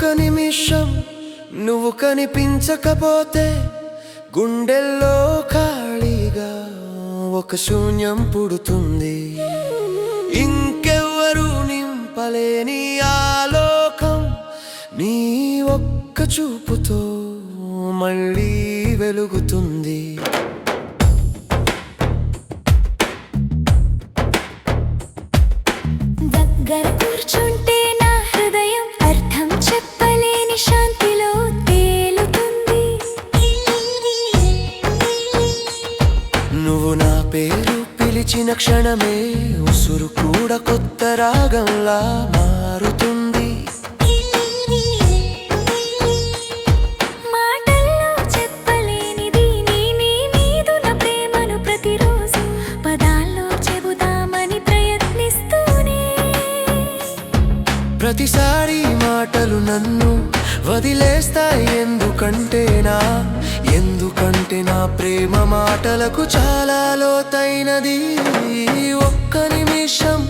ఒక్క నిమిషం నువ్వు కనిపించకపోతే గుండెల్లో ఖాళీగా ఒక శూన్యం పుడుతుంది. ఇంకెవ్వరూ నింపలేని ఆలోకం నీ ఒక్క చూపుతో మళ్ళీ వెలుగుతుంది. దగ్గర కూర్చుంటే నా హృదయం అర్థం చెప్పలేని శాంతిలో తేలుతుంది. నువ్వు నా పేరు పిలిచిన క్షణమే ఉసురు కూడా కొత్త రాగంలా మారుతుంది. మాటల్లో చెప్పలేనిది నీ మీదున్న ప్రేమను ప్రతిరోజు పదాల్లో చెబుదామని ప్రయత్నిస్తూనే. ప్రతిసారి మాటలు నన్ను వదిలేస్తాయి. ఎందుకంటే నా ప్రేమ మాటలకు చాలా లోతైనది. ఒక్క నిమిషం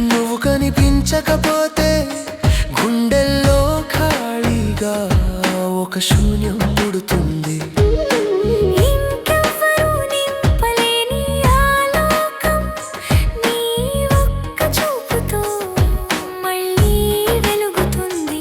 నువ్వు కనిపించకపోతే గుండెల్లో ఖాళీగా ఒక శూన్యం పుడుతుంది. ఇంకెవ్వరూ నింపలేని ఆలోకం నీ ఒక్క చూపుతో మళ్ళీ వెలుగుతుంది.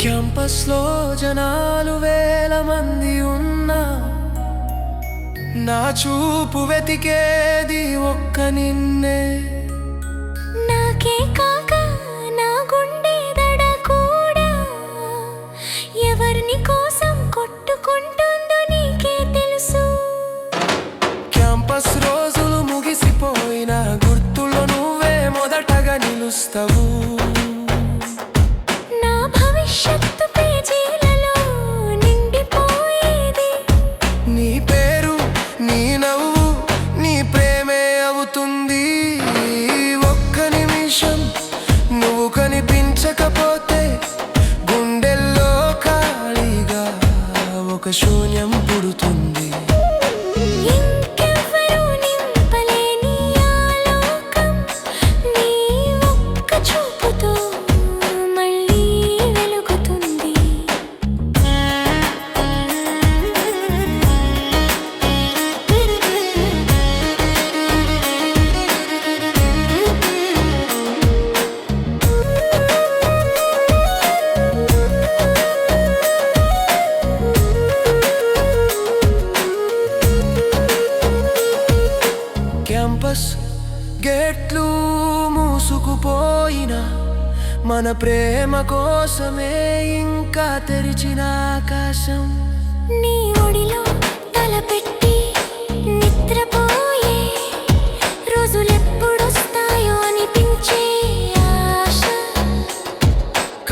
క్యాంపస్లో జనాలు వేల మంది ఉన్నా నా చూపు వెతికేది ఒక్క నిన్నే. నాకే కాక నా గుండె దడ కూడా ఎవరిని కోసం కొట్టుకుంటుందో నీకే తెలుసు. క్యాంపస్ రోజులు ముగిసిపోయిన గుర్తుల్లో నువ్వే మొదటగా నిలుస్తావు. నా భవిష్యత్తు పేజీలలో నిండిపోయేది నీ పేరు, నీ నవ్వు, నీ ప్రేమే అవుతుంది. ఒక్క నిమిషం నువ్వు కనిపించకపోతే గుండెల్లో ఖాళీగా ఒక శూన్యం పుడుతుంది. ఇంకెవ్వరూ నింపలేని ఆలోకం నీ ఒక్క చూపుతో మళ్ళీ వెలుగుతుంది. క్యాంపస్ గేట్లు మూసుకుపోయిన మన ప్రేమ కోసమే ఇంకా తెరిచిన ఆకాశం. నీ ఒడిలో తలపెట్టి నిద్రపోయే రోజులెప్పుడొస్తాయో అనిపించే ఆశ.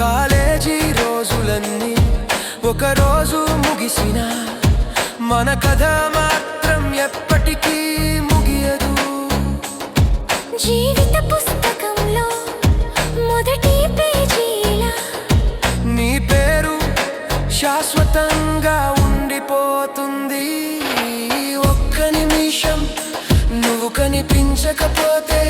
కాలేజీ రోజులన్నీ ఒక రోజు ముగిసిన మన కథ మాత్రం ఎప్పటికీ ముగియదు. జీవిత పుస్తకంలో మొదటి పేజీలా నీ పేరు శాశ్వతంగా ఉండిపోతుంది. ఒక్క నిమిషం నువ్వు కనిపించకపోతే